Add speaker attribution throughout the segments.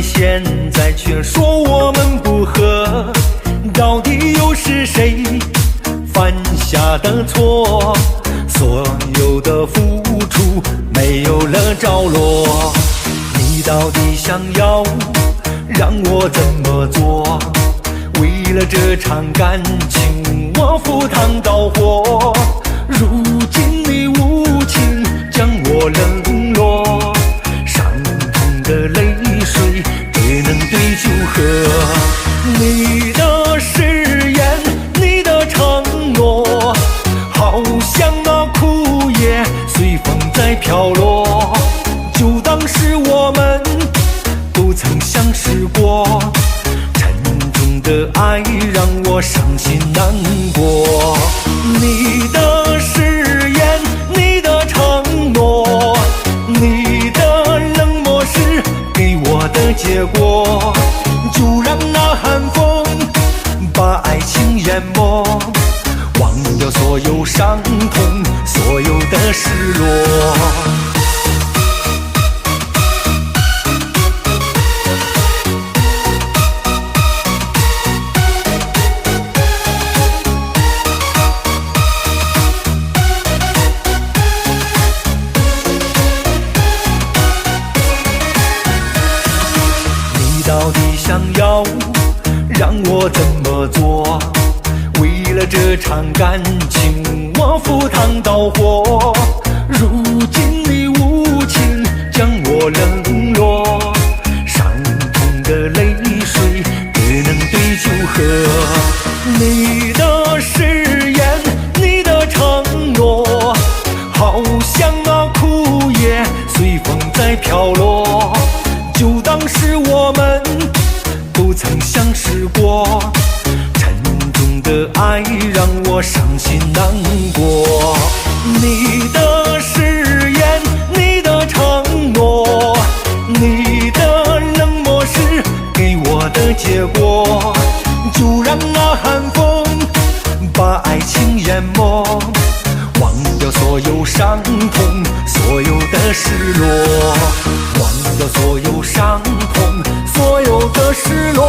Speaker 1: 现在却说我们不合，到底又是谁犯下的错？所有的付出没有了着落，你到底想要让我怎么做？为了这场感情，我赴汤蹈火，如今你无情将我冷落，伤痛的泪水只能对酒喝。你的誓言，你的承诺，好像那枯叶随风在飘落，就当是我们不曾相识过，沉重的爱让我伤心难过。你的誓言，你的承诺，你的冷漠是给我的结果，就让那寒风把爱情淹没，忘掉所有伤痛，所有的失落。到底想要让我怎么做？为了这场感情，我赴汤蹈火，如今你无情将我冷落，伤痛的泪水只能对酒喝。你的誓言，你的承诺，好像那枯叶随风在飘落，就当是我们不曾相识过，沉重的爱让我伤心难过。你的誓言，你的承诺，你的冷漠是给我的结果，就让那寒风把爱情淹没，忘掉所有伤痛，所有的失落，忘掉所有伤痛，所有的失落。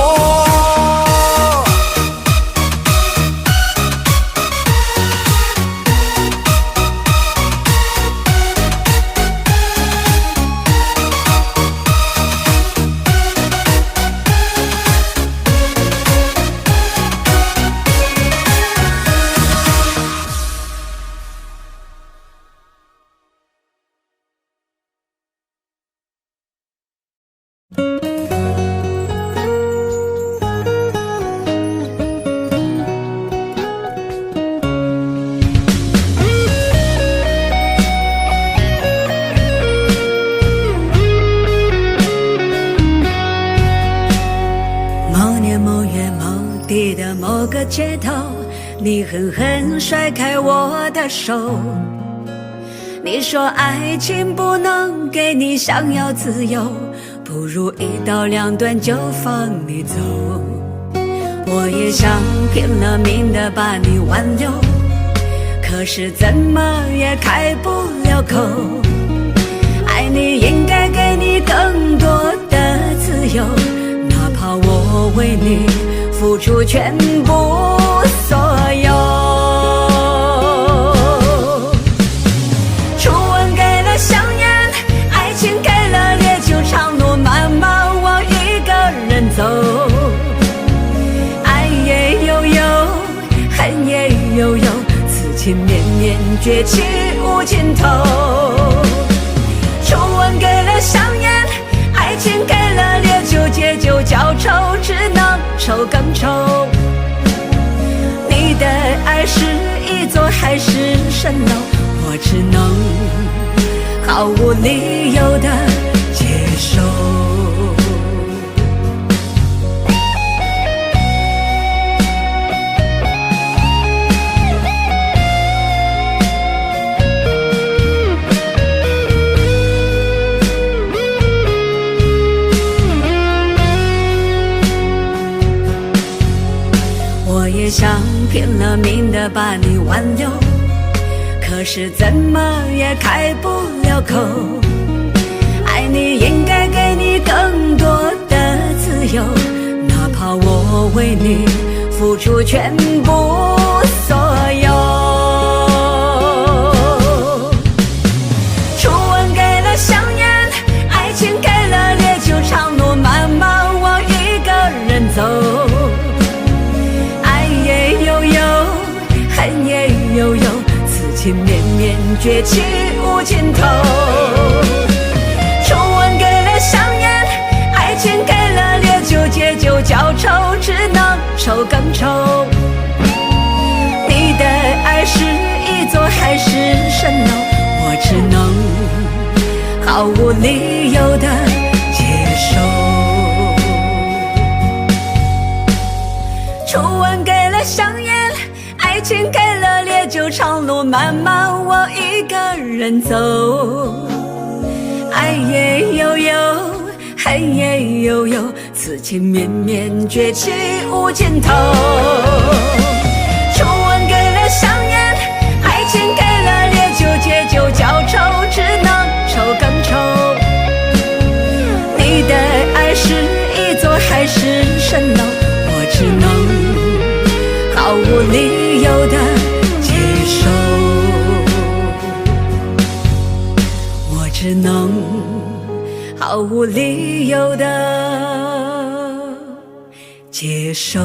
Speaker 2: 某个街头，你狠狠甩开我的手，你说爱情不能给你想要自由，不如一刀两断就放你走。我也想拼了命的把你挽留，可是怎么也开不了口。爱你应该给你更多的自由，哪怕我为你付出全部所有。初吻给了香烟，爱情给了烈酒，长路漫漫我一个人走。爱也悠悠，恨也悠悠，此情绵绵，绝情无尽头。初吻给了香烟，爱情给了烈酒，借酒浇愁，只能愁更愁。你的爱是一座海市蜃楼，我只能毫无理由的接受。想拼了命的把你挽留，可是怎么也开不了口。爱你应该给你更多的自由，哪怕我为你付出全部所有。初吻给了香烟，爱情给了烈酒，长路漫漫我一个人走。爱也悠悠，恨也悠悠，此情绵绵，绝气无尽头。初吻给了香烟，爱情给了烈酒，借酒浇愁，只能愁更愁。你的爱是一座海市蜃楼，我只能毫无理由的接受。初吻给了香烟，爱情给了烈酒，长路漫漫我一个人走。爱也悠悠，恨也悠悠，此情绵绵，绝气无尽头。初吻给了香烟，爱情给了烈酒，借酒浇愁，只能愁更愁。你的爱是一座海市蜃楼，我只能毫无理由的接受，我只能毫无理由的接受。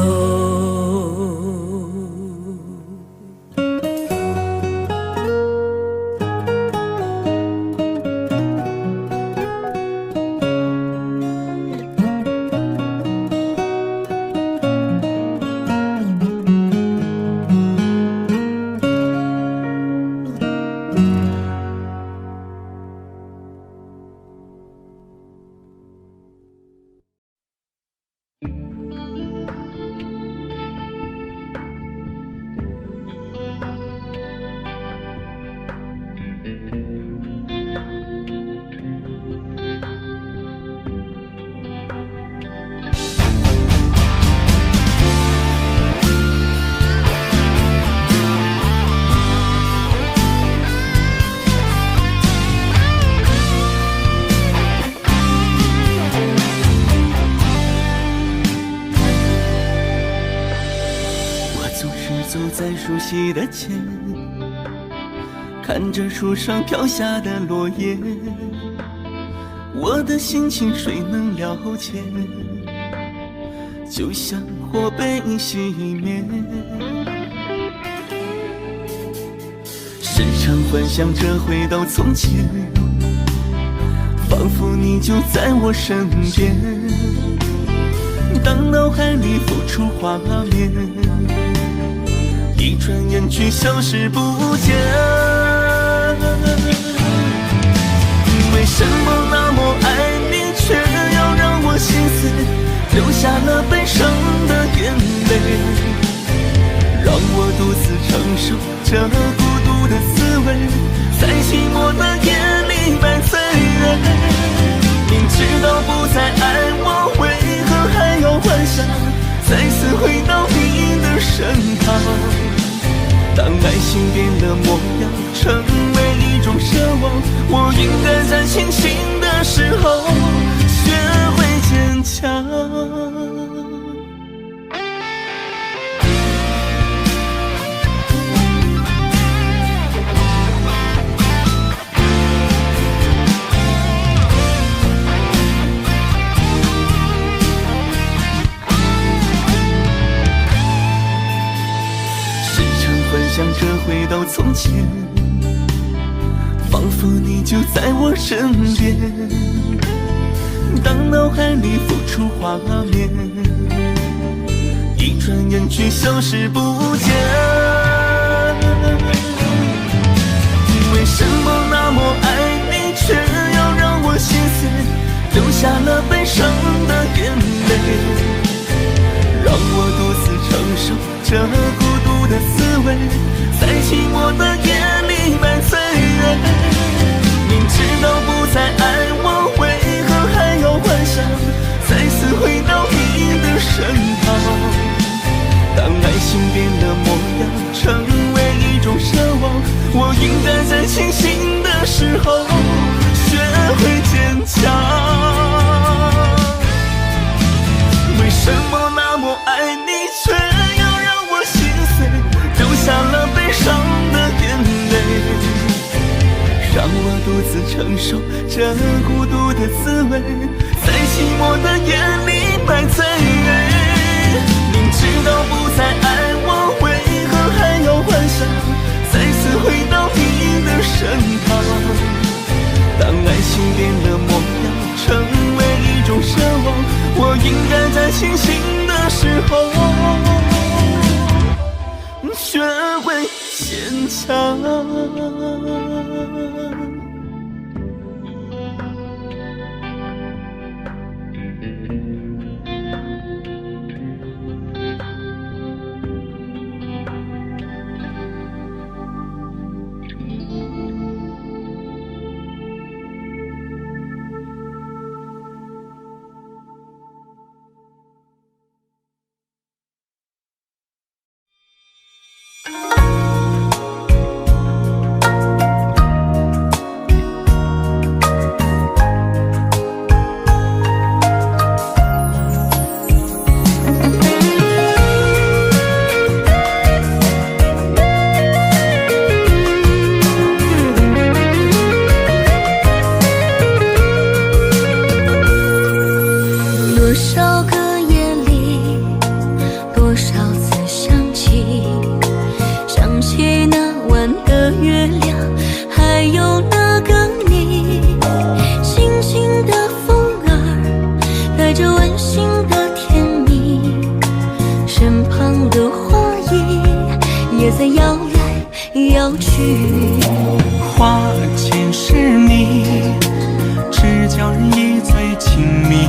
Speaker 3: 走在熟悉的街，看着树上飘下的落叶，我的心情谁能了解？就像火被熄灭，时常幻想着回到从前，仿佛你就在我身边。当脑海里浮出画面，一转眼却消失不见。为什么那么爱你，却要让我心碎，流下了悲伤的眼泪，让我独自承受这孤独的滋味，在寂寞的夜里买醉。明知道不再爱我，为何还要幻想再次回到你的身旁？当爱情变了模样，成为一种奢望，我应该在清醒的时候学会坚强。想着回到从前，仿佛你就在我身边。当脑海里浮出画面，一转眼却消失不见。为什么那么爱你，却要让我心碎，流下了悲伤的眼泪，让我独自承受这孤独的滋味，在寂寞的夜里买醉。明知道不再爱我，为何还要幻想再次回到你的身旁？当爱情变承受这孤独的滋味，在寂寞的夜里买醉。明知道不再爱我，为何还要幻想再次回到你的身旁？当爱情变了模样，成为一种奢望，我应该在清醒的时候学会坚强。花前是你，只叫人一醉情迷。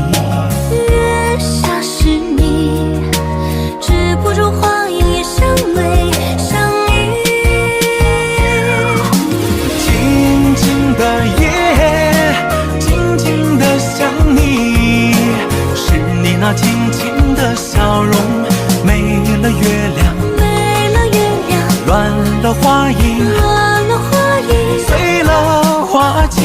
Speaker 2: 月下是你，止不住花影也相偎相依。
Speaker 3: 静静的夜，静静的想你，是你那轻轻的笑容，没了月亮，
Speaker 2: 没了月亮，
Speaker 3: 乱了花影，
Speaker 2: 乱了花影，
Speaker 3: 碎了花季。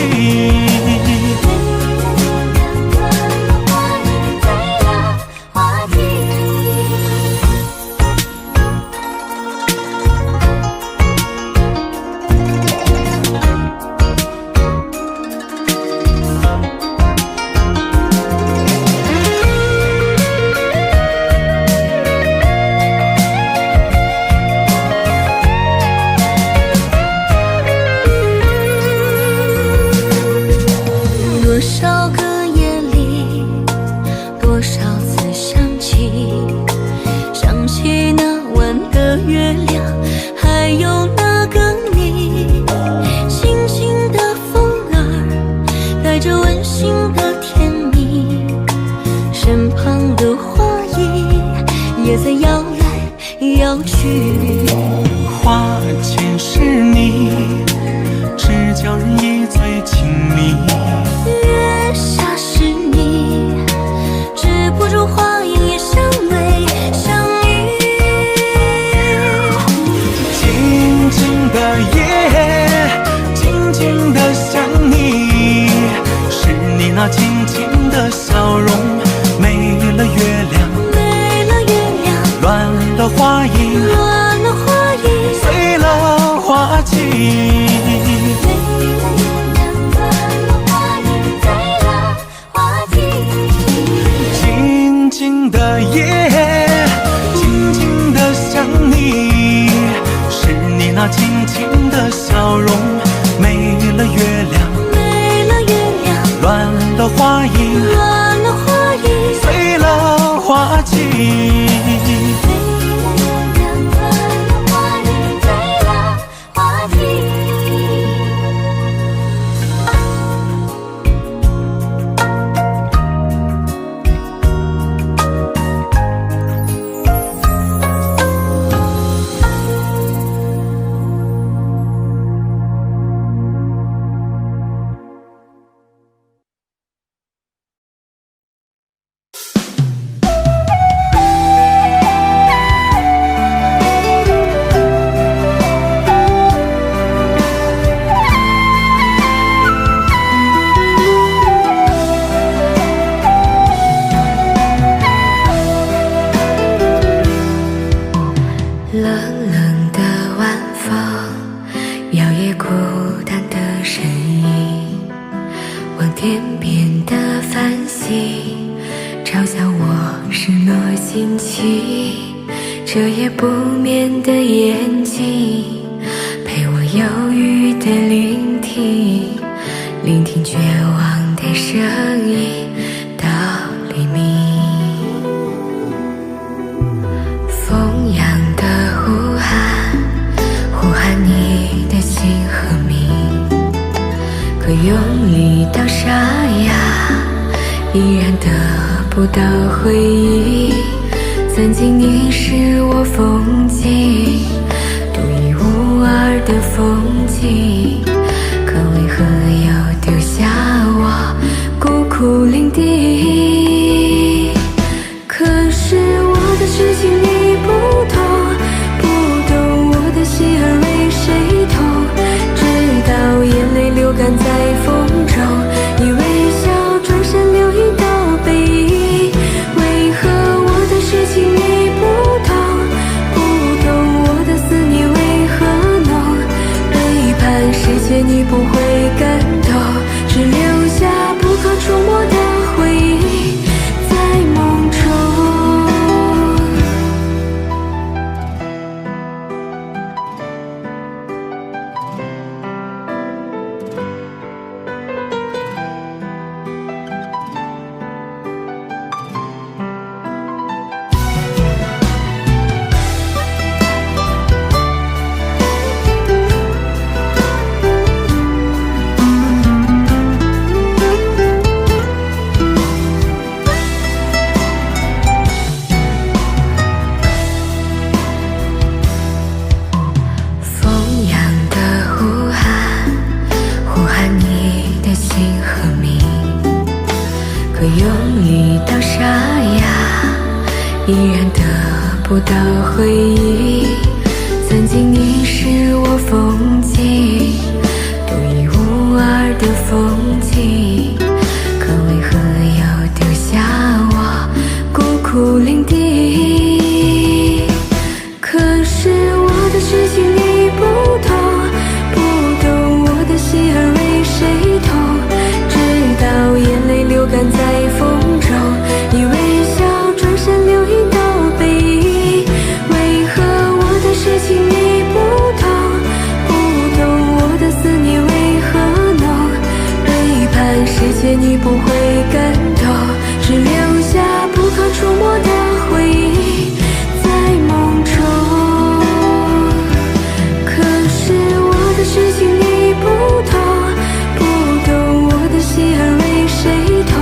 Speaker 2: 多少个夜里，多少次想起，想起那晚的月亮，还有那个你。轻轻的风儿，带着温馨的甜蜜，身旁的花叶也在摇来摇去。
Speaker 3: 花前是你，只叫人一醉情迷。
Speaker 2: 月下是你，止不住花影也相偎相依。
Speaker 3: 静静的夜，静静的想你，是你那轻轻的笑容，没了月亮，
Speaker 2: 没了月亮，
Speaker 3: 乱了花影，
Speaker 2: 乱了花影，
Speaker 3: 碎了花季。静静的夜，静静的想你，是你那轻轻的笑容，没了月亮，
Speaker 2: 没了月亮，
Speaker 3: 乱了花影，
Speaker 2: 乱了花影，
Speaker 3: 碎了花季。
Speaker 2: 冷冷的晚风，摇曳孤单的身影，天边的繁星，嘲笑我失落心情，彻夜不眠的眼睛，陪我忧郁的聆听，聆听绝望的声音到黎明。风扬的呼喊，呼喊你的姓和名，可用力到沙哑，依然得不到回应。曾经你是我风景，独一无二的风景，可为何又丢下我孤苦伶仃？可是我的痴情你不懂，不懂我的心儿为谁痛，直到眼泪流干在风中，你微笑转身留一道背影。为何我的痴情你不懂，不懂我的思念为何浓，背叛世界你不会感动，只留下不可触摸的回忆在梦中。用力到沙哑，依然得不到回应。曾经你是我风景，独一无二的风景，可为何又丢下我孤苦伶仃？可是我的痴情你不懂，不懂我的心儿为谁痛，直到眼泪流干在风中，你微笑转身留一道背影。为何我的痴情你不懂，不懂我的思念为何浓，背叛世界你不会感动，只留下不可触摸的回忆在梦中。可是我的痴情你不懂，不懂我的心儿为谁痛，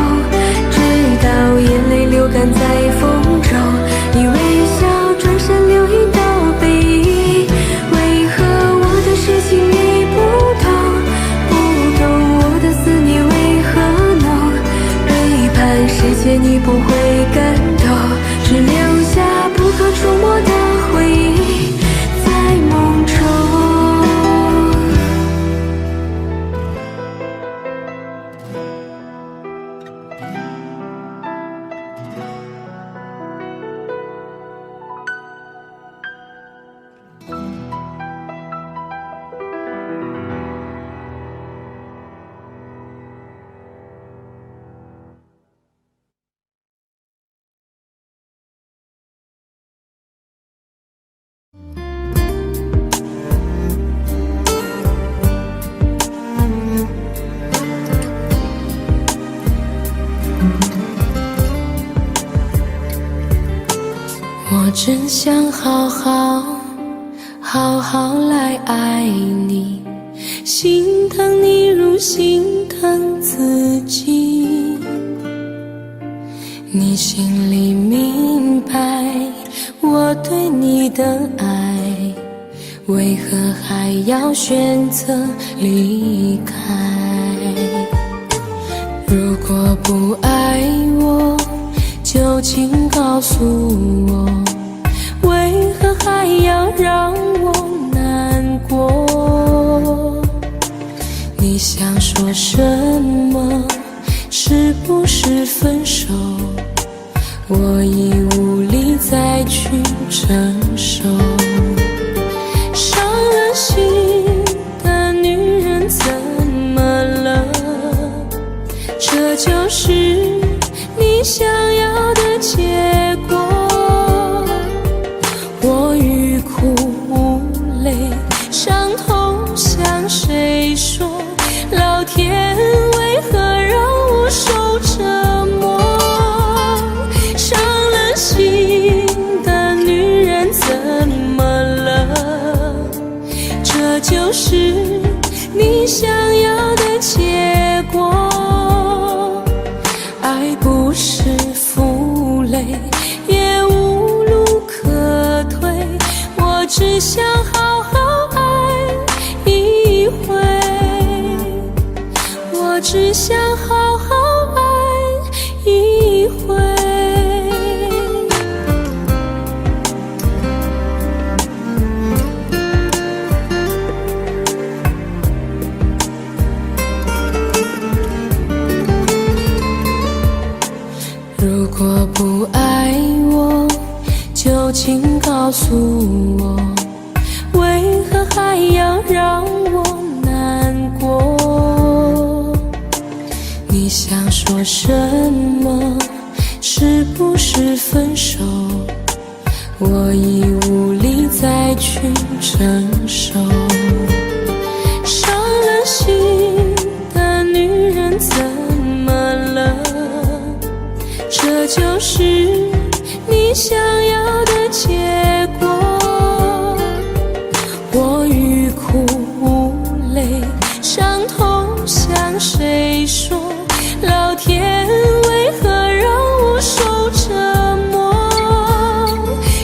Speaker 2: 直到眼泪流干在风中，你微笑转身留一道背影。为何我的痴情你不懂，不懂我的思念为何浓，背叛世界你不会感动，只留下不可触摸的回忆在梦中。
Speaker 4: 我真想好好来爱你，心疼你如心疼自己。你心里明白我对你的爱，为何还要选择离开？如果不爱我，就请告诉我，为何还要让我难过？你想说什么？是不是分手？我已无力再去承受。伤了心的女人怎么了？就是你想要的结果。爱不是负累，也无路可退，我只想好好爱一回，我只想好好爱一回。如果不爱我，就请告诉我，为何还要让我难过？你想说什么？是不是分手？我已无力再去承受。伤了心的女人怎么了？这就是你想要的结果。我欲哭无泪，伤痛向谁说？老天为何让我受折磨？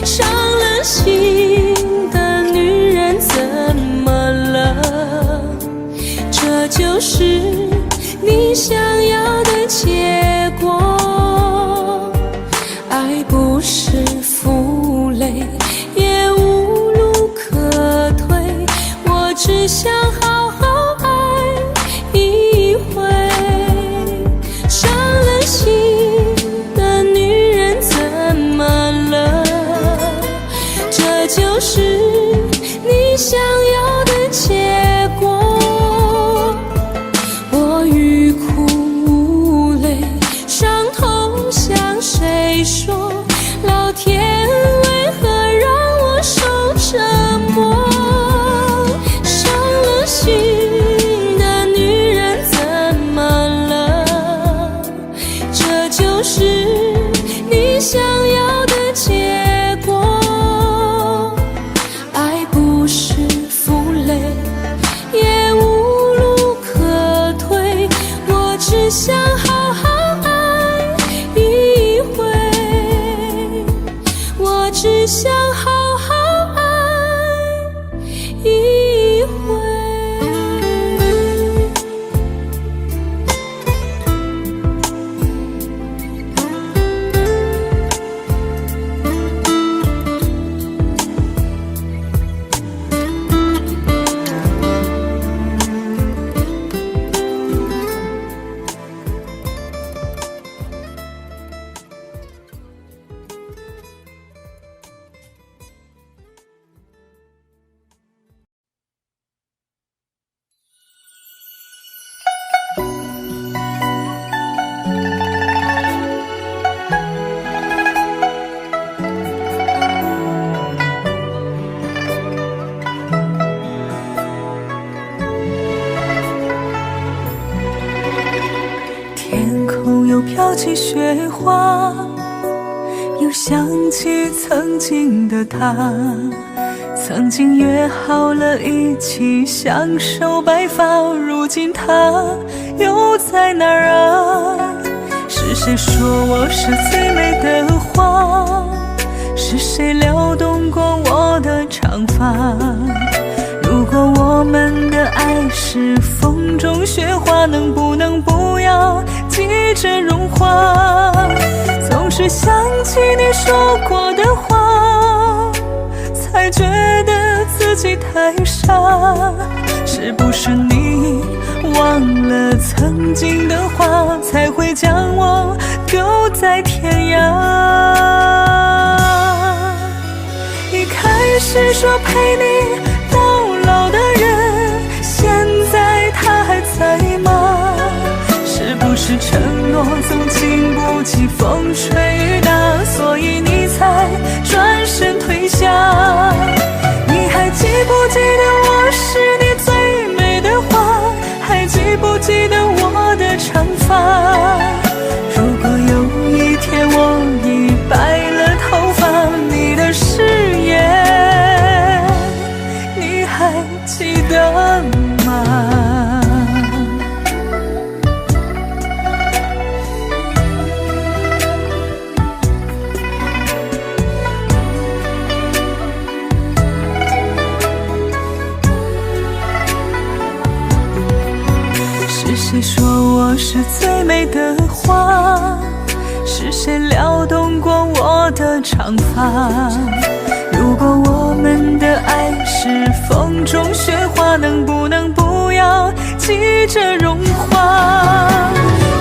Speaker 4: 伤了心的女人怎么了？这就是你想要的结果。爱不是负累，也无路可退，我只想好好爱一回。伤了心的女人怎么了？这就是你想要的结果。我欲哭无泪，伤痛向谁说？老天为何让我受折磨？伤了心的女人怎么了？这就是你想要的结果。爱不是负累，也无路可退，我只想好好爱一回，我只想好好爱一回。
Speaker 5: 天空又飘起雪花，又想起曾经的他，曾经约好了一起享受白发，如今他又在哪儿啊？是谁说我是最美的花？是谁撩动过我的长发？如果我们的爱是风中雪花，能不能不要急着融化？总是想起你说过的话，才觉得自己太傻。是不是你忘了曾经的话，才会将我丢在天涯？一开始说陪你到老的人，现在他还在吗？是不是承诺总经不起风吹雨打，所以你才转身退下？你还记不记得我是你最美的花？还记不记得我的长发？如果有一天我已白了头发，你的誓言你还记得？我是最美的花，是谁撩动过我的长发？如果我们的爱是风中雪花，能不能不要急着融化？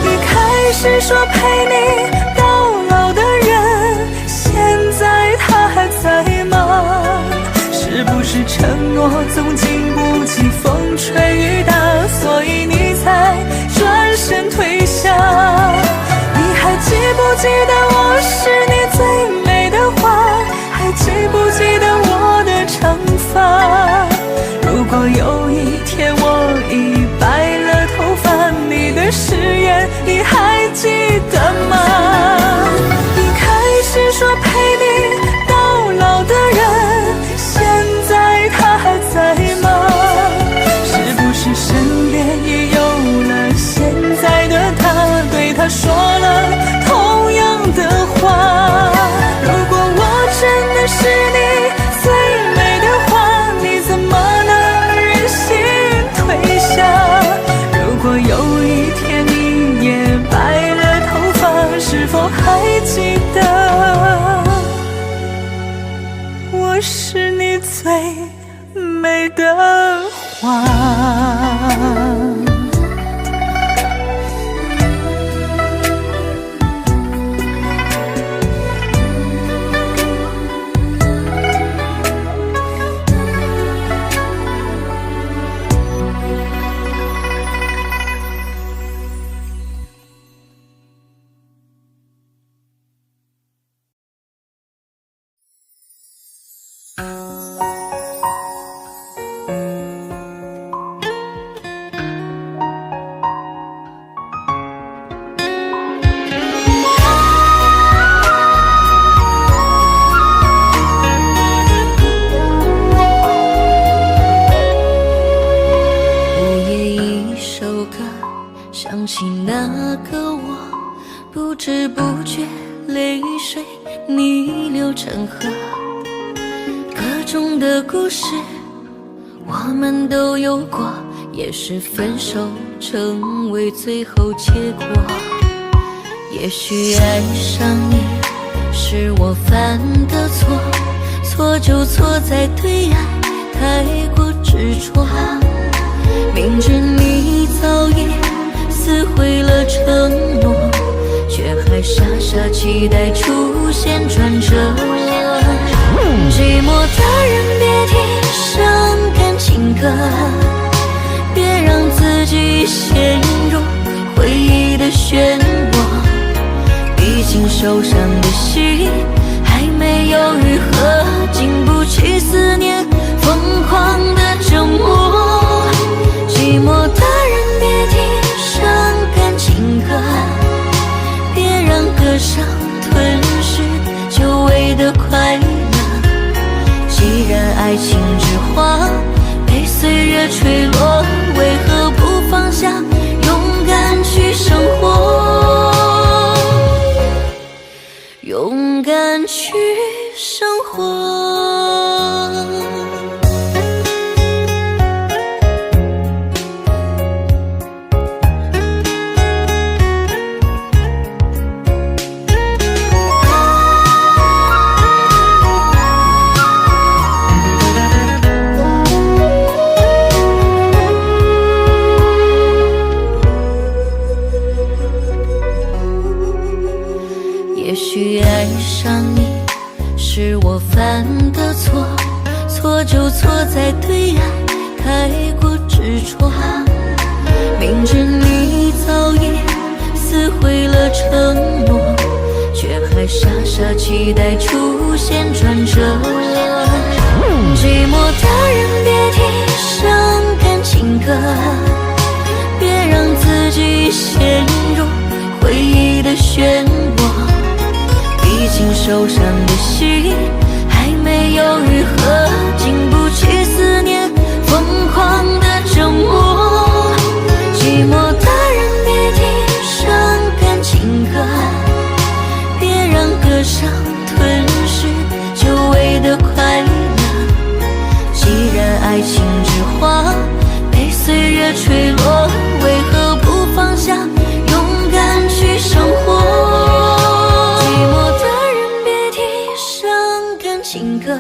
Speaker 5: 一开始说陪你到老的人，现在他还在吗？是不是承诺总经不起风吹雨打，所以你才转身退下？你还记不记得我是你最美的花？还记不记得我的长发？如果有一天我已白了头发，你的誓言你还记得吗？一开始说陪你到老的人，现在他还在吗？是不是身边也有了现在的他，对他说了同样的话？如果我真的是你最美的花，你怎么能忍心退下？如果有一天你也白了头发，是否还记得我是你最美的花？
Speaker 4: 想起那个我，不知不觉泪水逆流成河，各种的故事我们都有过，也是分手成为最后结果。也许爱上你是我犯的错，错就错在对爱太过执着，明知你早已撕毁了承诺，却还傻傻期待出现转折。寂寞的人别听伤感情歌，别让自己陷入回忆的漩涡，毕竟受伤的心还没有愈合，经不起思念疯狂的折磨。寂寞的人别听伤感情歌，别让歌声吞噬久违的快乐。既然爱情之花被岁月吹落，为何不放下，勇敢去生活，勇敢去生活。也许爱上你是我犯的错，错就错在对爱太过执着，明知你早已撕毁了承诺，却还傻傻期待出现转折。寂寞的人别听伤感情歌，别让自己陷入回忆的漩涡，毕竟受伤的心还没有愈合，经不起思念疯狂的折磨。寂寞的人别听伤感情歌，别让歌声吞噬久违的快乐。既然爱情之花被岁月吹落，为何不放下，情歌，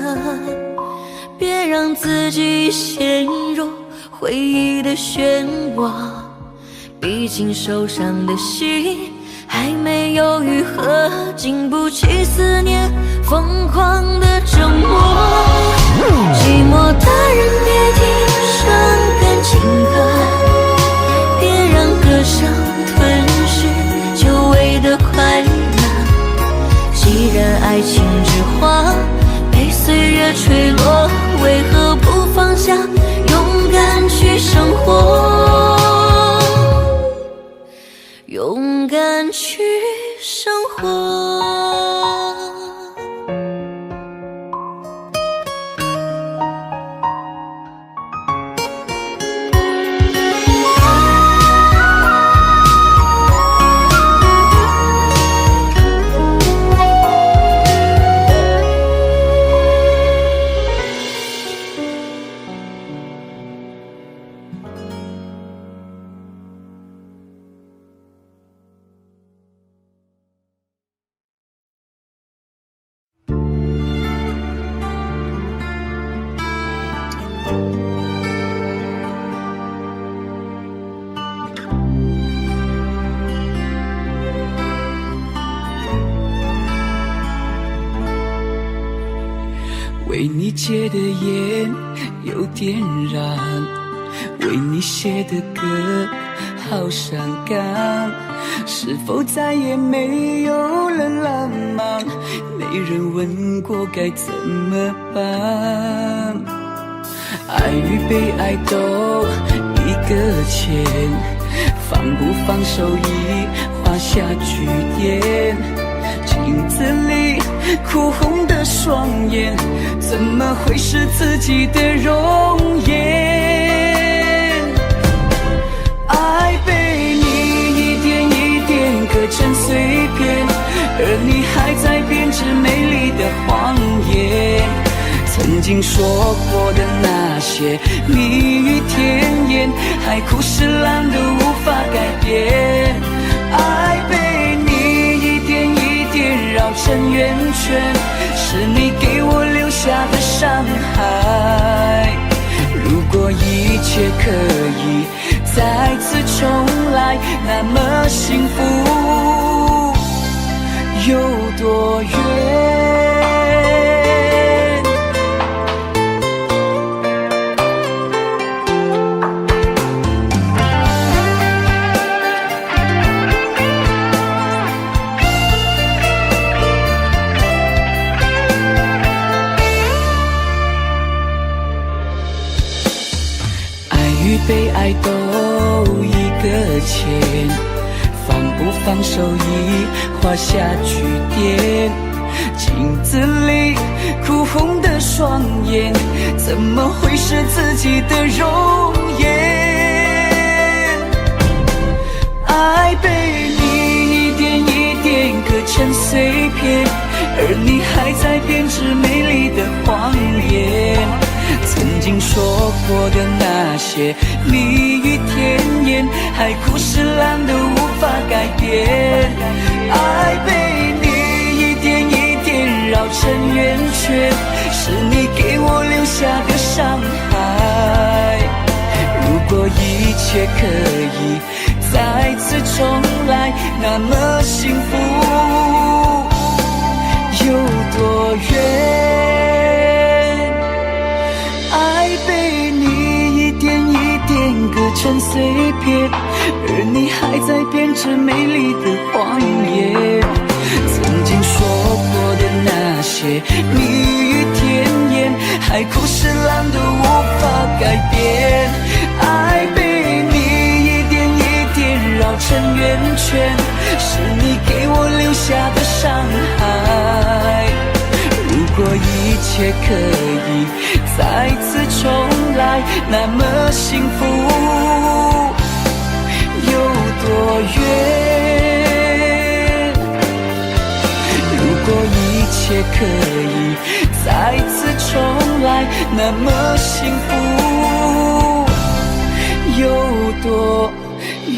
Speaker 4: 别让自己陷入回忆的漩涡。毕竟受伤的心还没有愈合，经不起思念疯狂的折磨。寂寞的人别听伤感情歌，别让歌声吞噬久违的快乐。既然爱情之花被岁月吹落，为何不放下，勇敢去生活，勇敢去生活。
Speaker 3: 为你戒的烟有点燃，为你写的歌好伤感，是否再也没有了浪漫？没人问过该怎么办？爱与被爱都一个欠，放不放手已画下句点。镜子里哭红的双眼，怎么会是自己的容颜？爱被你一点一点割成碎片，而你还在编织美丽的谎言。曾经说过的那些蜜语甜言，海枯石烂的无法改变。爱被你一点一点绕成圆圈，是你给我留下的伤害。如果一切可以再次重来，那么幸福有多远？被爱都一个欠，放不放手已画下句点。镜子里哭红的双眼，怎么会是自己的容颜？爱被你一点一点割成碎片，而你还在编织美丽的谎言。曾经说过的那些蜜语甜言，海枯石烂的无法改变。爱被你一点一点绕成圆圈，是你给我留下的伤害。如果一切可以再次重来，那么幸福有多远？爱被你一点一点割成碎片，而你还在编织美丽的谎言。曾经说过的那些蜜语甜言，海枯石烂的无法改变。爱被你一点一点绕成圆圈，是你给我留下的伤害。如果一切可以再次重来，那么幸福有多远？如果一切可以再次重来，那么幸福有多远？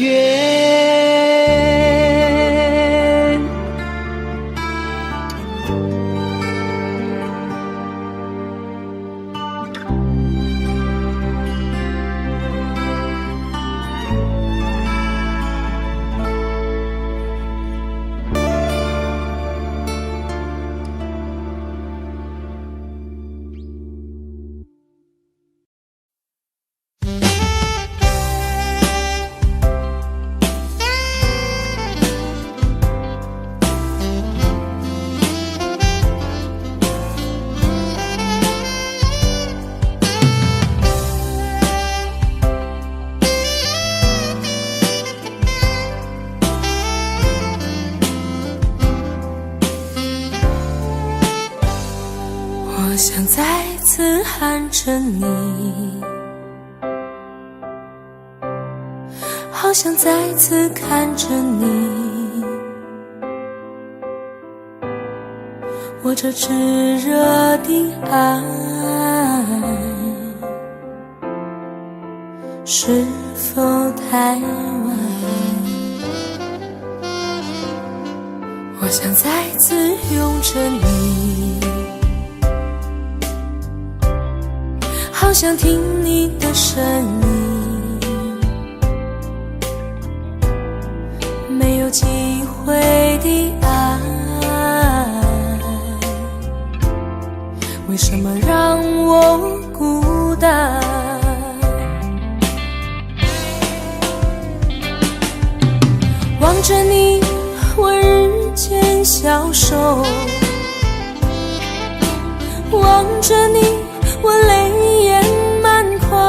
Speaker 4: 我想再次喊着你，好想再次看着你，我这炙热的爱是否太晚？我想再次拥着你，好想听你的声音，没有机会的爱，为什么让我孤单？望着你，我日渐消瘦，望着你，我泪眼满眶，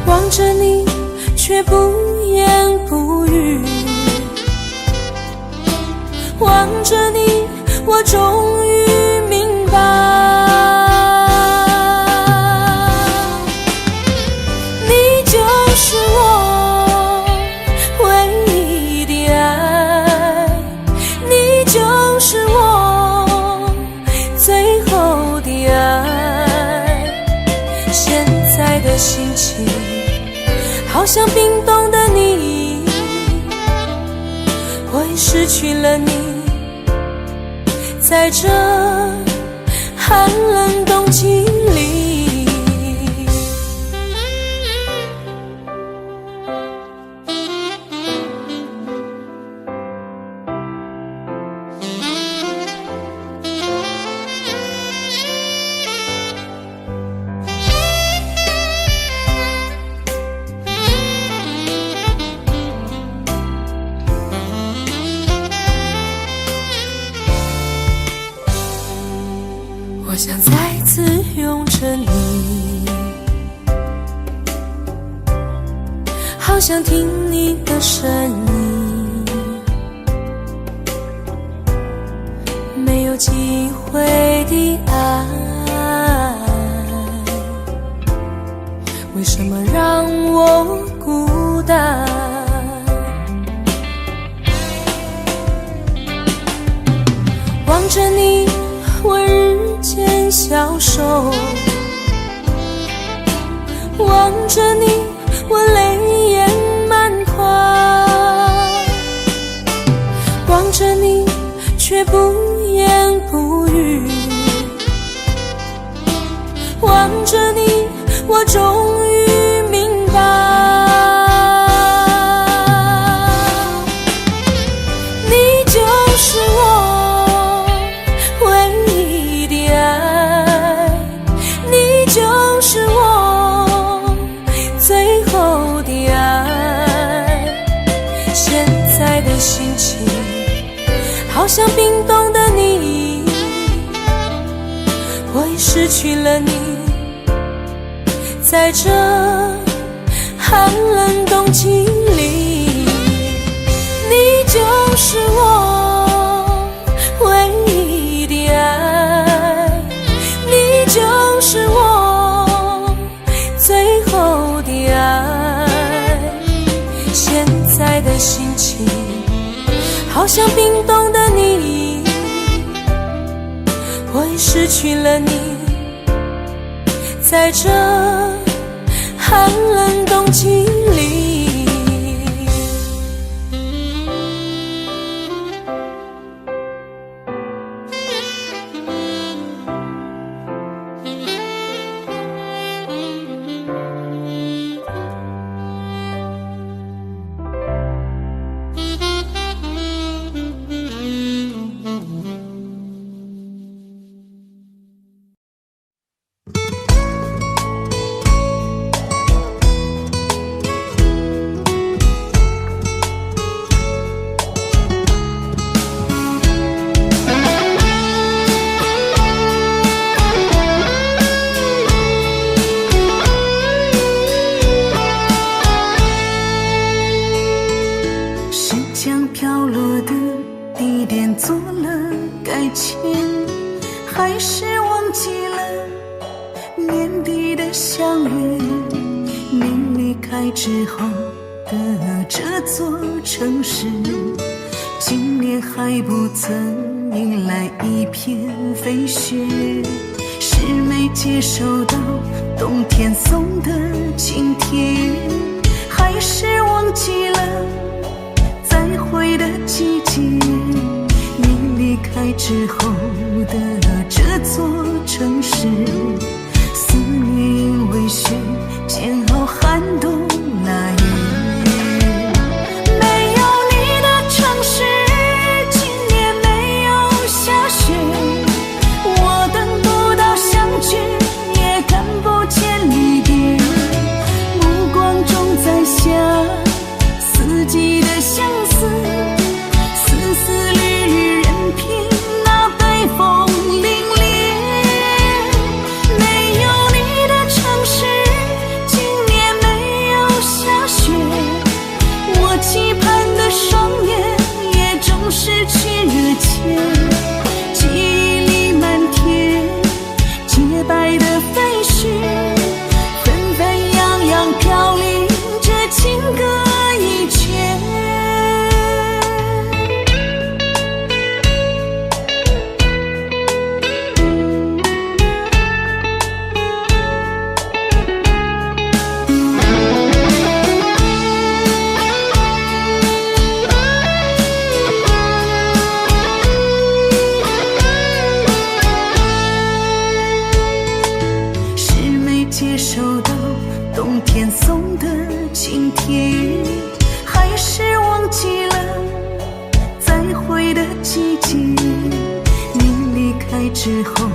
Speaker 4: 望着你，却不言不语，望着你，我终于明白，你就是我唯一的爱，你就是我最后的爱。现在的心情好像冰冻的你，我已失去了你，在这寒冷冬季里。我想再次拥着你，好想听你的声音，没有机会的爱，为什么让我孤单？望着你，我日渐消瘦，望着你，我泪眼满眶，望着你，却不言不语，望着你，我终于明白，你就是我唯一的爱，你就是我最后的爱。现在的心情好像冰冻的你，我已失去了你，在这寒冷冬季里。你就是我唯一的爱，你就是我最后的爱。现在的心情好像冰冻的你，我已失去了你，在这寒冷冬季里。
Speaker 5: 还是忘记了年底的相遇，你离开之后的这座城市，今年还不曾迎来一片飞雪，是没接受到冬天送的晴天，还是忘记了再会的季节，你离开之后的这座城市，思念因为雪煎熬寒冬来临。没有你的城市，今年没有下雪，我等不到相聚，也看不见离别，目光中在想四季的相似，丝丝缕缕任凭那北风凛冽。没有你的城市，今年没有下雪，我期盼的双眼也终失去热切，记忆里漫天洁白的废墟，纷纷扬扬飘零着情歌一阙。是没接受到冬天送的晴天，还是忘记了再会的季节，你离开之后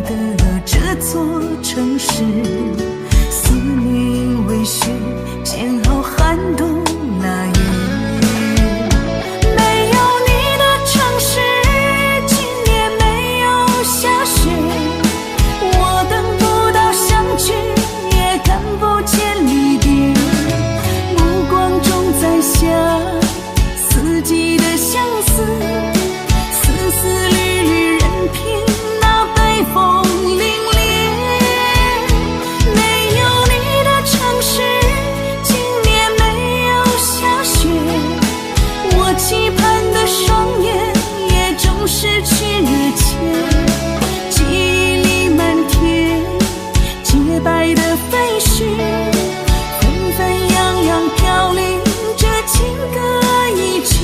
Speaker 5: 的这座城市，思念因为雪煎熬寒冬来临。没有你的城市，今年没有下雪，我等不到相聚，也看不见离别，目光中在想四季的相似，丝丝缕缕任凭那北风凛冽。没有你的城市，今年没有下雪，我期盼的双眼也终失去热切，记忆里漫天洁白的废墟，纷纷扬扬飘零着情歌一阙。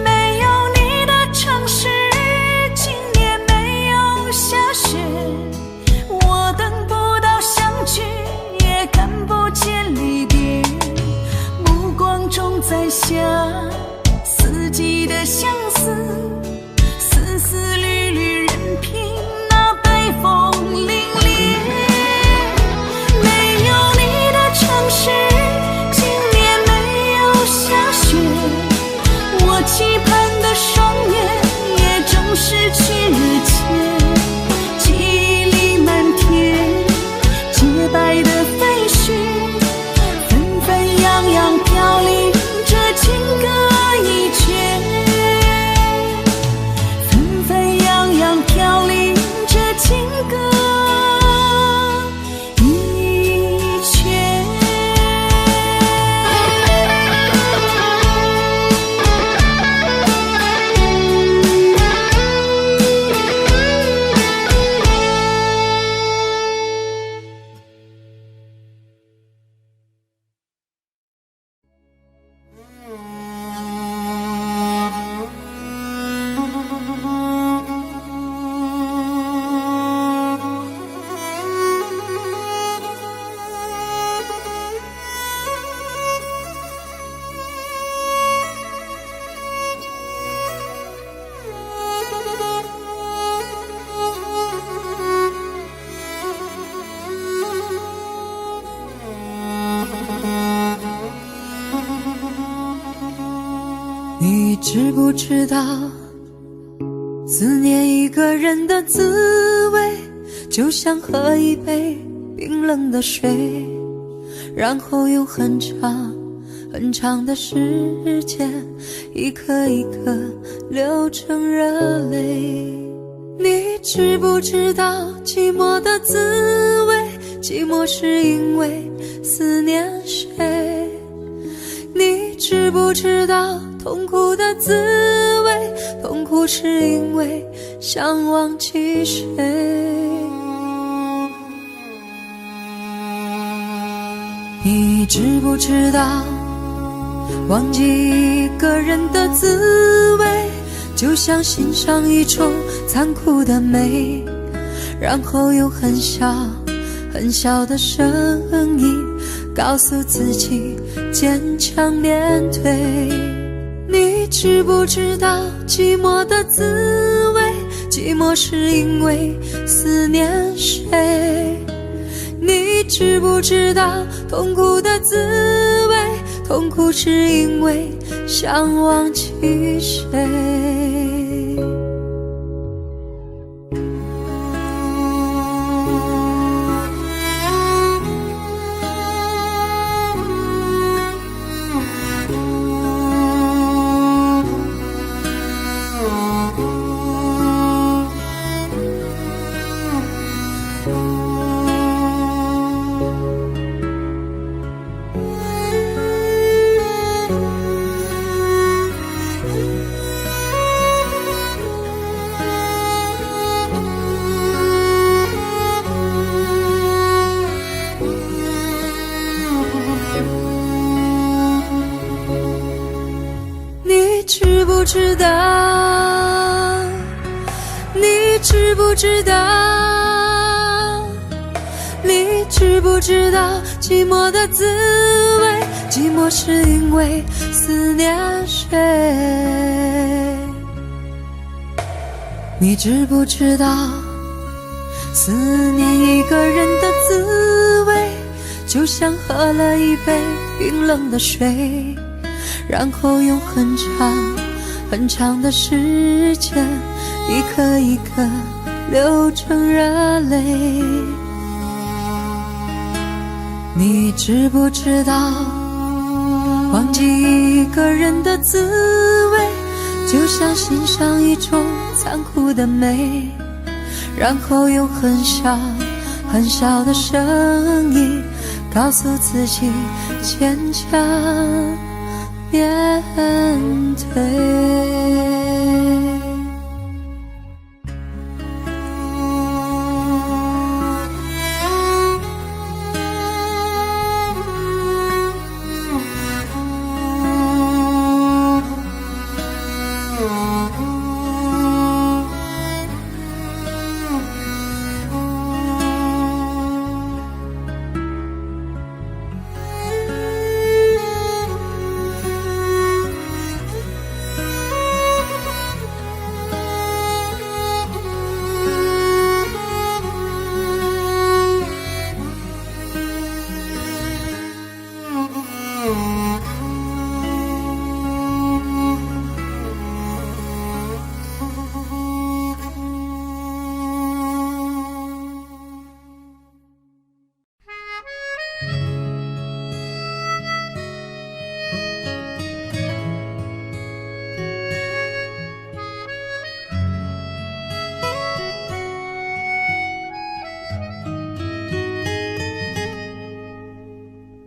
Speaker 5: 没有你的城市，今年没有下雪，我等不到相聚，也看不见离别，目光中在想四季的相似，丝丝缕缕任凭那北风凛冽。没有你的城市，今年没有下雪，我期盼的双眼也终失去热切，记忆里漫天洁白的废墟，纷纷扬扬飘零着情歌一阙，纷纷扬扬飘零着情歌一阙。
Speaker 2: 你知不知道，思念一个人的滋味，就像喝一杯冰冷的水，然后有很长很长的时间，一颗一颗流成热泪。你知不知道寂寞的滋味？寂寞是因为思念谁？你知不知道痛苦的滋味？痛苦是因为想忘记谁？你知不知道忘记一个人的滋味，就像欣赏一种残酷的美，然后用很小很小的声音告诉自己坚强面对。你知不知道寂寞的滋味？寂寞是因为思念谁？你知不知道痛苦的滋味？痛苦是因为想忘记谁？知不知道？你知不知道？你知不知道寂寞的滋味？寂寞是因为思念谁？你知不知道思念一个人的滋味，就像喝了一杯冰冷的水，然后用很长很长的时间一颗一颗流成热泪。你知不知道忘记一个人的滋味，就像欣赏一种残酷的美，然后用很小很小的声音告诉自己坚强面对。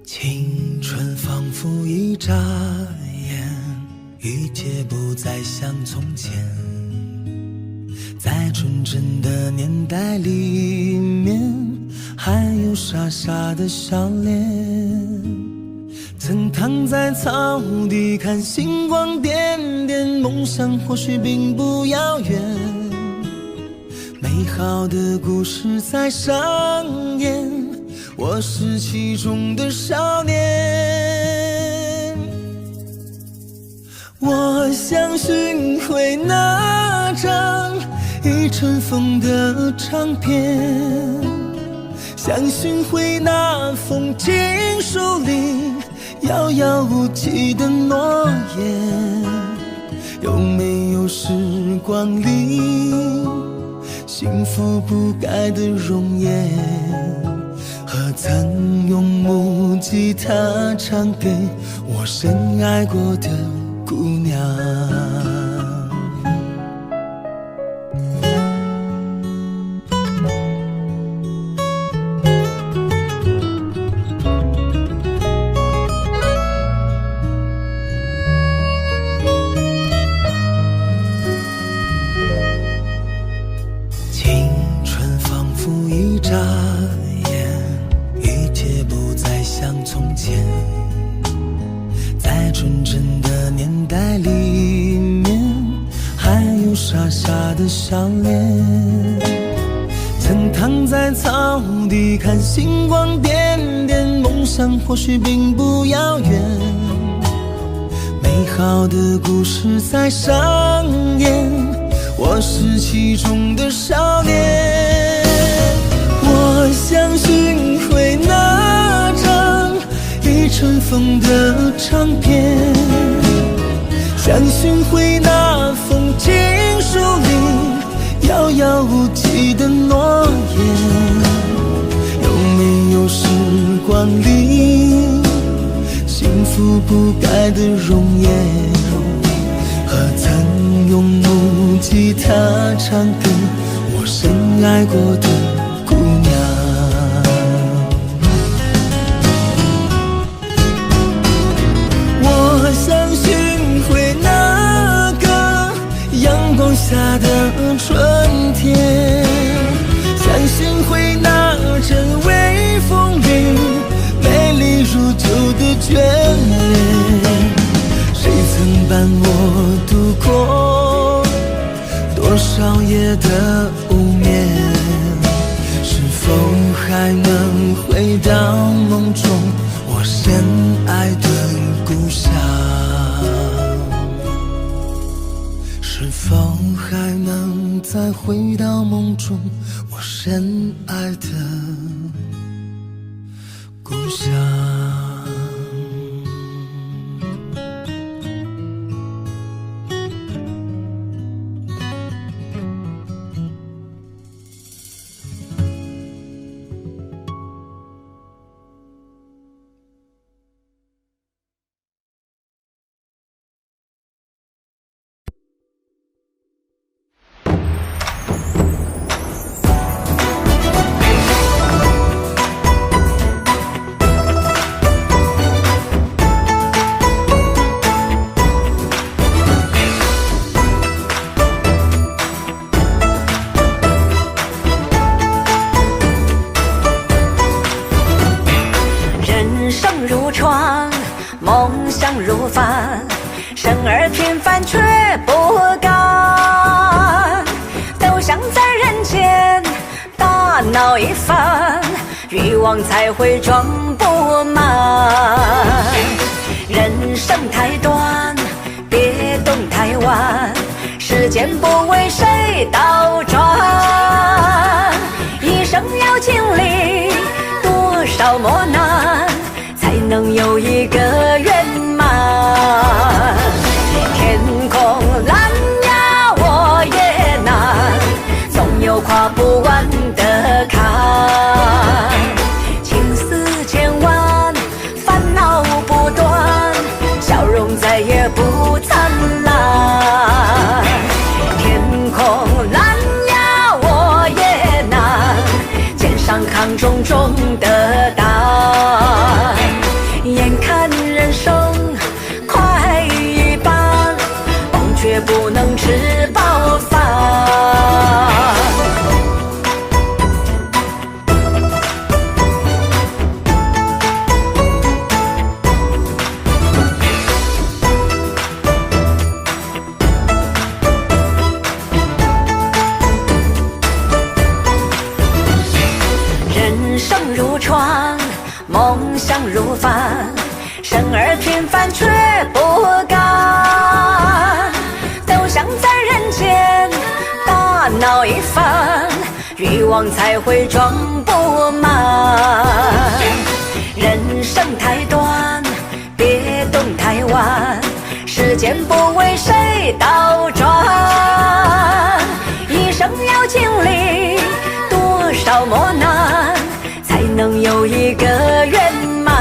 Speaker 3: 青春仿佛一眨眼，一切不再像从前。在纯真的年代里面，还有傻傻的笑脸。曾躺在草地看星光点点，梦想或许并不遥远。美好的故事在上演，我是其中的少年。我想寻回那张已尘封的唱片，想寻回那封情书里遥遥无期的诺言。有没有时光里幸福不改的容颜，何曾用木吉他唱给我深爱过的姑娘。前，在纯真的年代里面，还有傻傻的笑脸。曾躺在草地看星光点点，梦想或许并不遥远，美好的故事在上演，我是其中的少年。我相信会那张一尘封的唱片，相信会那封情书里遥遥无期的诺言。有没有时光里幸福不改的容颜，和曾用木吉他唱给我深爱过的姑娘。我相信会那个阳光下的春天，相信会那阵微风里美丽如旧的眷恋。谁曾伴我度过多少夜的无眠？是否还能回到梦中我深爱的故乡？是否还能再回到梦中我深爱的故乡？
Speaker 2: 梦想如帆，生而平凡却不甘。都想在人间大闹一番，欲望才会装不满。人生太短，别动太晚，时间不为谁倒转。一生要经历多少磨难，才能有一个圆满。天空蓝呀，我也难，总有跨不完的坎。情丝千万，烦恼不断，笑容再也不灿烂。天空蓝呀，我也难，肩上扛重重的担。眼看人生快一半，梦却不能吃饱饭。人生如船，梦想如帆，生而平凡却不甘。都想在人间大闹一番，欲望才会装不满。人生太短，别动太晚，时间不为谁倒转。一生要经历多少磨难，才能有一个圆满。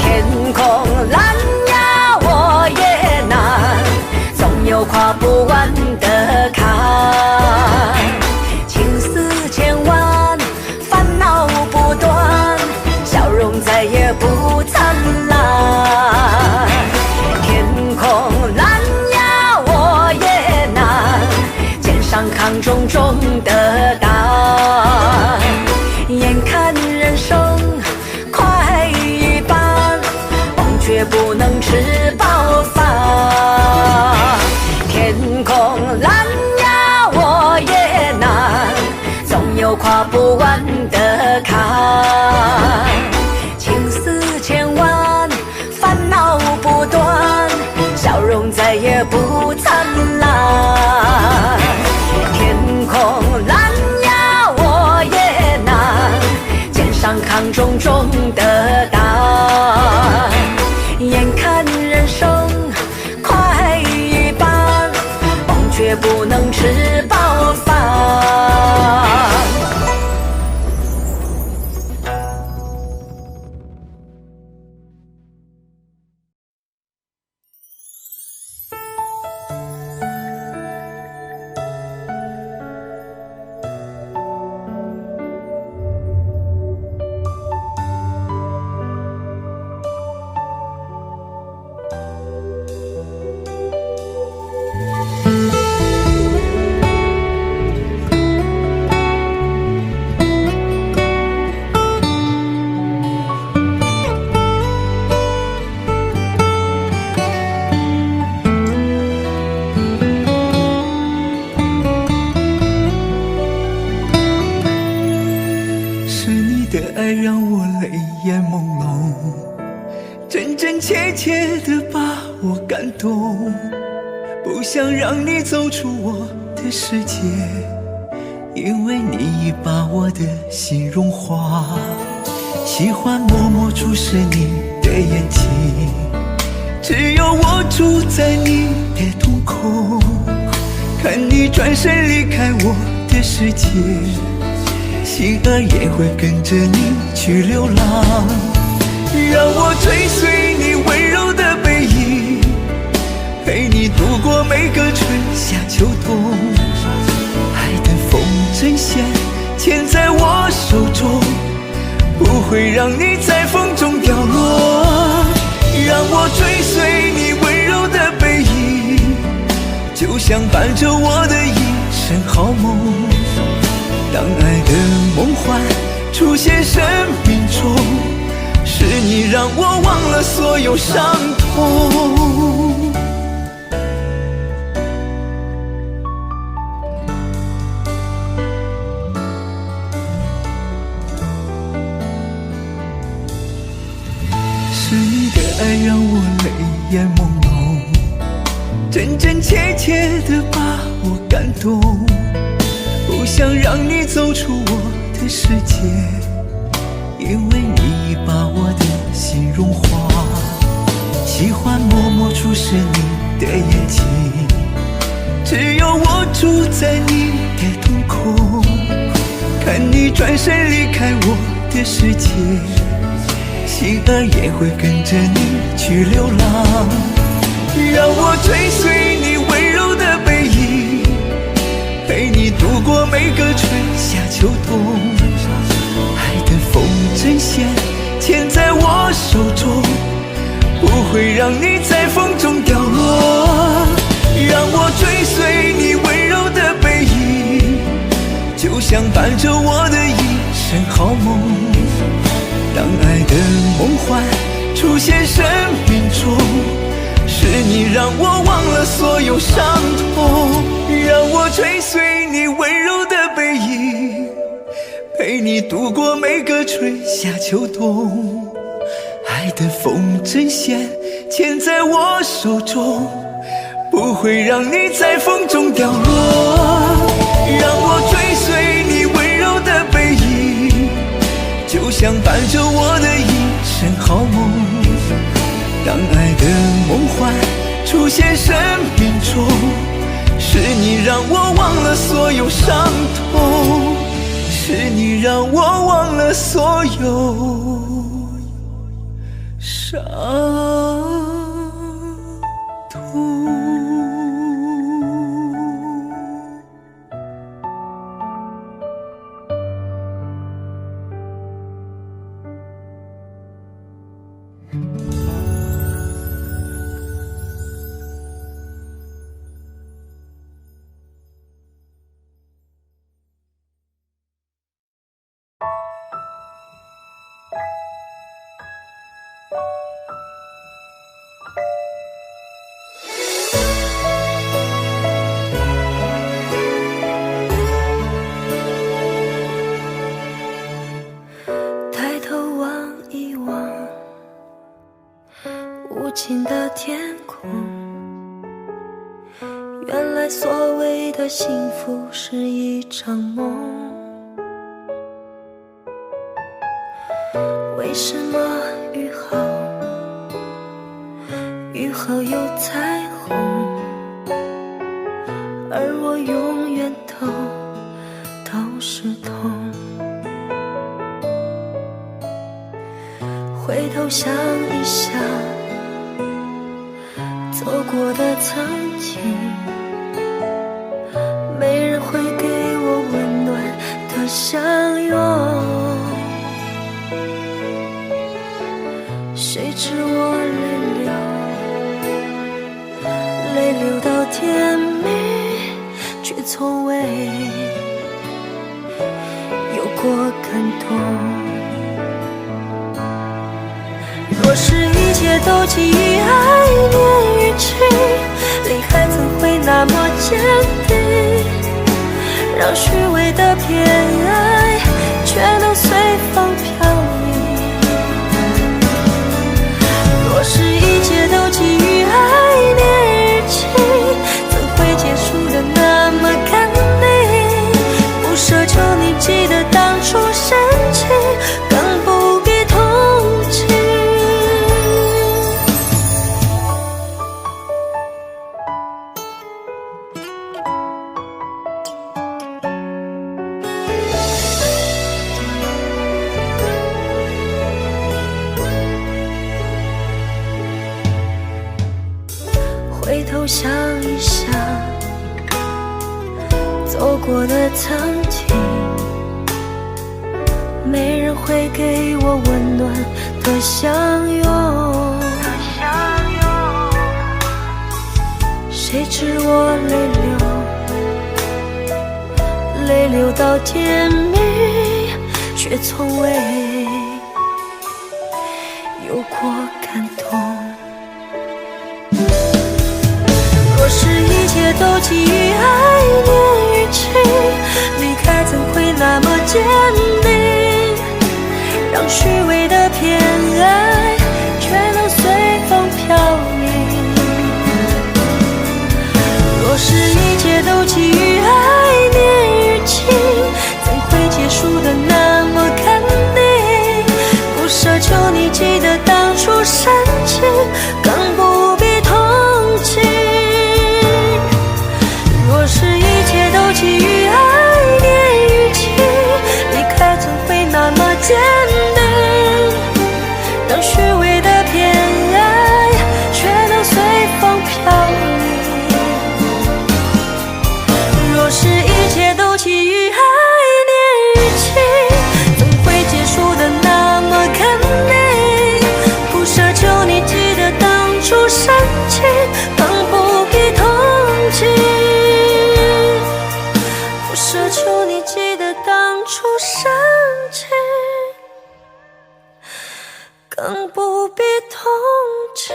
Speaker 2: 天空蓝呀，我也难，总有跨不完的坎。情丝千万，烦恼不断，笑容再也不灿烂。天空蓝呀，我也难，肩上扛重重的担。眼看人生快却不能吃饱饭。天空蓝呀，我也难，总有跨不完的坎。情丝千万，烦恼不断，笑容再也不灿烂。天空蓝呀，我也难，肩上扛重重的担。眼看人生快一半，梦却不能吃饱饭。
Speaker 3: 切切地把我感动，不想让你走出我的世界，因为你已把我的心融化。喜欢默默注视你的眼睛，只有我住在你的瞳孔，看你转身离开我的世界，心儿也会跟着你去流浪。让我追随你温柔的背影，陪你度过每个春夏秋冬。爱的风筝线牵在我手中，不会让你在风中掉落。让我追随你温柔的背影，就像伴着我的一生好梦。当爱的梦幻出现生命中，是你让我忘了所有伤痛。是你的爱让我泪眼朦胧，真真切切地把我感动，不想让你走出我的世界，因为你已把我的心融化。喜欢默默注视你的眼睛，只有我住在你的瞳孔，看你转身离开我的世界，心儿也会跟着你去流浪。让我追随你温柔的背影，陪你度过每个春夏秋冬。爱的风筝线牵在我手中，不会让你在风中掉落。让我追随你温柔的背影，就像伴着我的一生好梦。当爱的梦幻出现生命中，是你让我忘了所有伤痛。让我追随你温柔的背影，陪你度过每个春夏秋冬。爱的风筝线牵在我手中，不会让你在风中掉落。让我追随你温柔的背影，就像伴着我的一生好梦。当爱的梦幻出现生命中，是你让我忘了所有伤痛，是你让我忘了所有伤痛。
Speaker 6: 近的天空。原来所谓的幸福是一场梦，为什么雨后有彩虹，而我永远都是痛。回头想一想走过的曾经，没人会给我温暖的相拥。谁知我泪流到天明，却从未有过感动。若是一切都基于爱恋与情，离开怎会那么坚定？让虚伪的偏爱却能随风飘零。若是一切都基于爱恋与情，怎会结束的那么干脆？不奢求你记得当初深情，更不必同情。回头想一想走过的曾经，没人会给我温暖的相拥。谁知我泪流到天明，却从未有过感动。若是一切都基于爱恋与情，离开怎会那么坚定？让虚伪的偏爱却能随风飘零。若是一切都基于爱恋与情，怎会结束的那么肯定？不奢求你记得当初深情，更不必同情。若是一切都基于爱恋与情，离开怎会那么坚定？让虚伪的偏爱却能随风飘零。若是一切都基于爱恋与情，怎会结束的那么肯定？不奢求你记得当初深情，更不必同情。奢求你记得当初深情，更不必同情。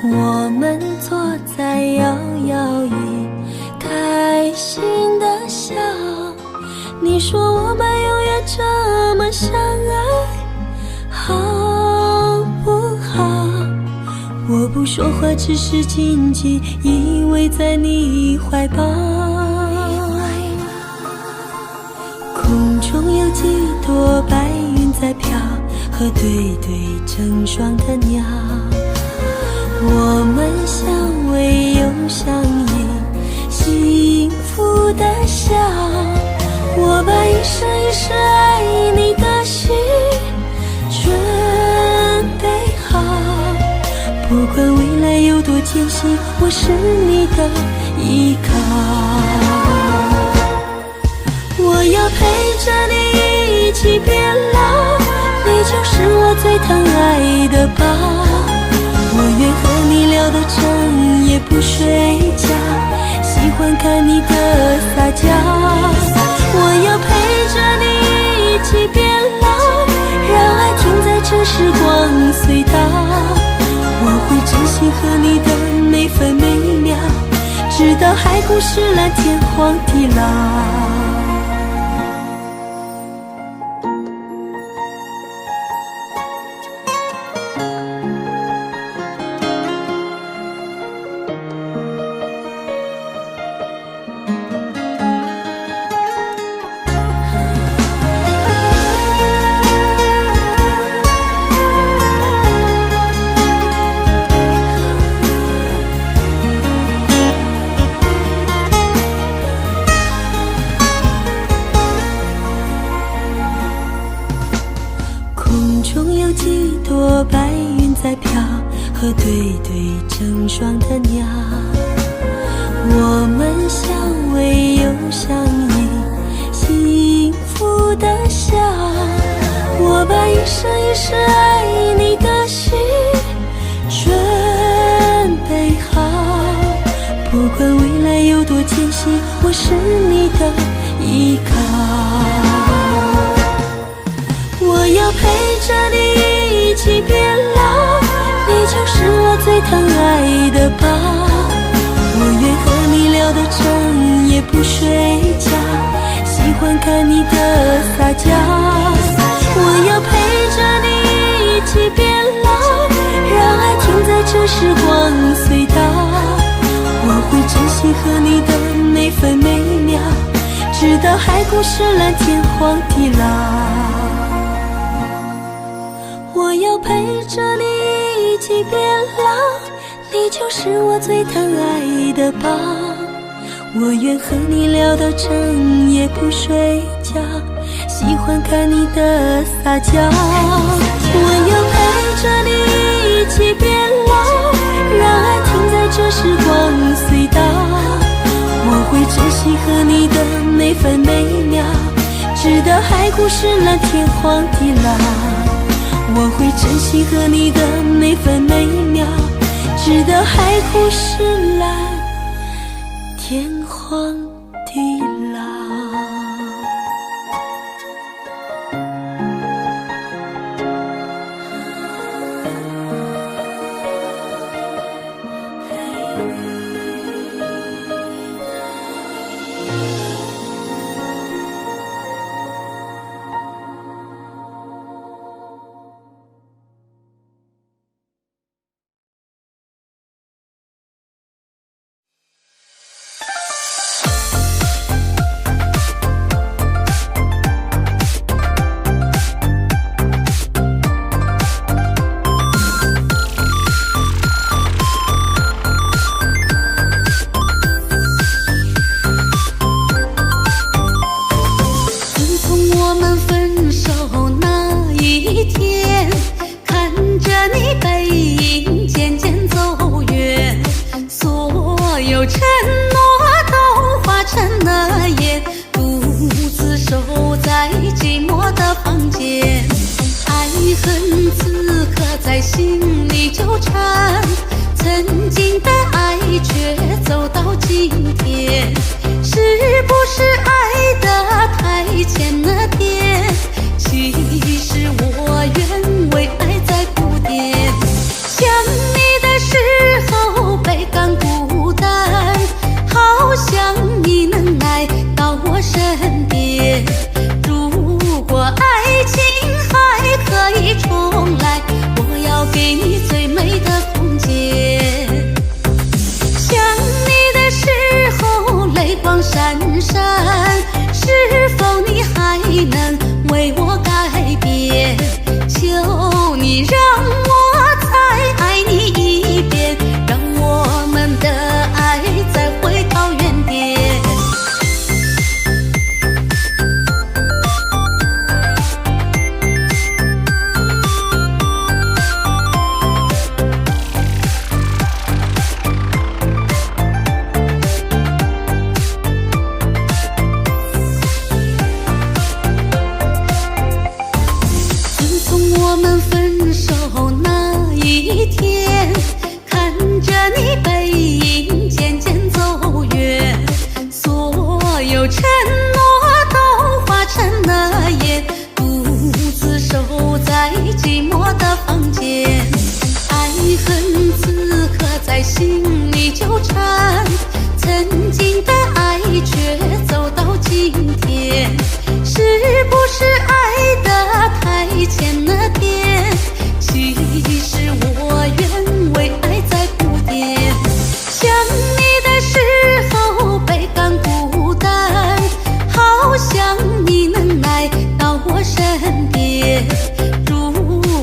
Speaker 6: 我们坐在摇摇椅，开心的笑。你说我们永远这么相爱，好不好？我不说话，只是紧紧依偎在你怀抱。空中有几朵白云在飘，
Speaker 4: 和对对成双的鸟，我们相偎又相依，幸福的笑。我把一生一世爱你的心准备好，不管未来有多艰辛，我是你的依靠。我要陪着你一起变老，你就是我最疼爱的宝。我愿和你聊到整夜不睡觉，喜欢看你的撒娇。我要陪着你一起变老，让爱停在这时光隧道。我会珍惜和你的每分每秒，直到海枯石烂，天荒地老。白云在飘，和对对成双的鸟，我们相偎又相依，幸福的笑。我把一生一世爱你的心准备好，不管未来有多艰辛，我是你的依靠。我要陪着你一起变老，你就是我最疼爱的宝。我愿和你聊到整夜不睡觉，喜欢看你的撒娇。我要陪着你一起变老，让爱停在这时光隧道。我会珍惜和你的每分每秒，直到海枯石烂，天荒地老。我要陪着你一起变老，你就是我最疼爱的宝。我愿和你聊到整夜不睡觉，喜欢看你的撒娇。我要陪着你一起变老，让爱停在这时光隧道。我会珍惜和你的每分每秒，直到海枯石烂，天荒地老。我会珍惜和你的每分每秒，直到海枯石烂，天荒地老。
Speaker 6: 是否你还能为我改变？求有承诺都化成了烟，独自守在寂寞的房间。爱恨此刻在心里纠缠，曾经的爱却走到今天，是不是爱得太浅了点？其实我愿为爱在铺垫。想你的时候倍感孤单，好想你能来到我身边。如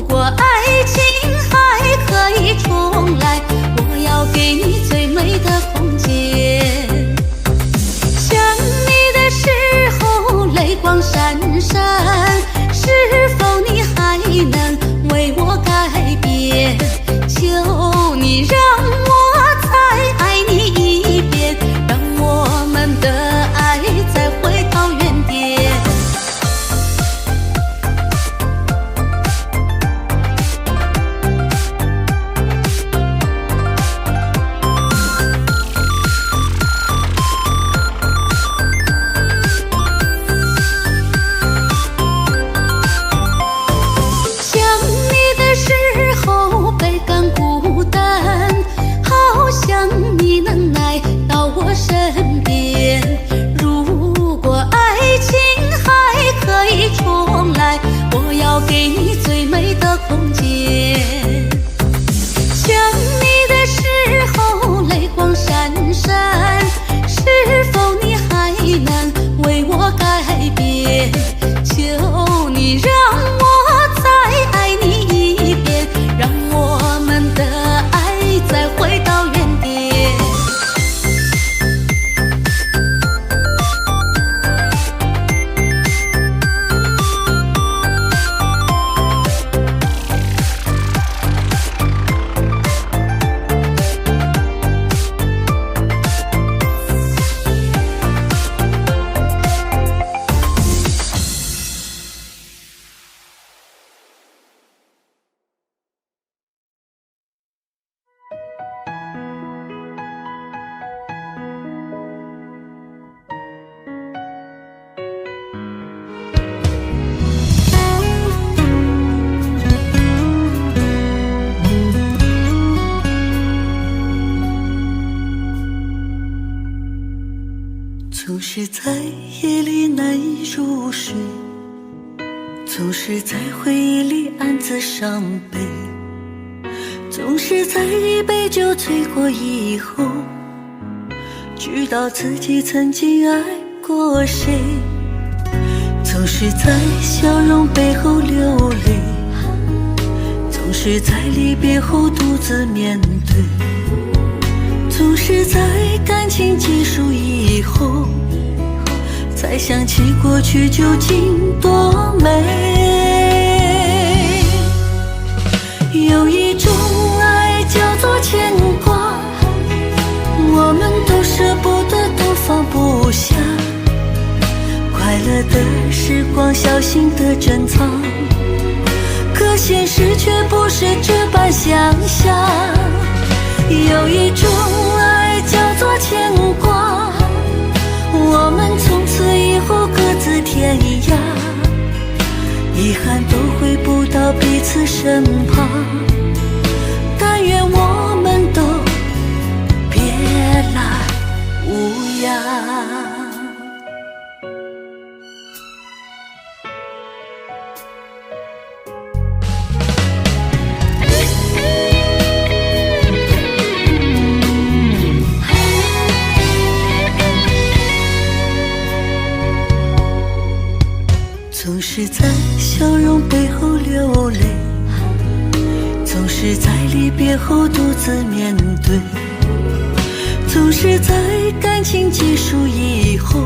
Speaker 6: 果爱情还可以重来，我要给你最美的空间。想你的时候泪光闪闪，是否你还能为我改变？求你让我再爱你一遍，让我们的爱再回到原点。想你的时候倍感孤单，好想你能来到我身边。如果爱情还可以重来，我要给你最美的空间。想你的时候泪光闪闪，是否你还能为我改变？求你让我再爱你一遍，让我们的爱再回到原点。
Speaker 5: 总是在夜里难以入睡，总是在回忆里暗自伤悲，总是在一杯酒醉过以后，知道自己曾经爱过谁。总是在笑容背后流泪，总是在离别后独自面对，总是在感情结束以后，才想起过去究竟多美。有一种爱叫做牵挂，我们都舍不得，都放不下，快乐的时光小心地珍藏，可现实却不是这般想象。有一种爱叫做牵挂，我们从此以后各自天涯，遗憾都回不到彼此身旁，但愿我们都别来无恙。总是在笑容背后流泪，总是在离别后独自面对，总是在感情结束以后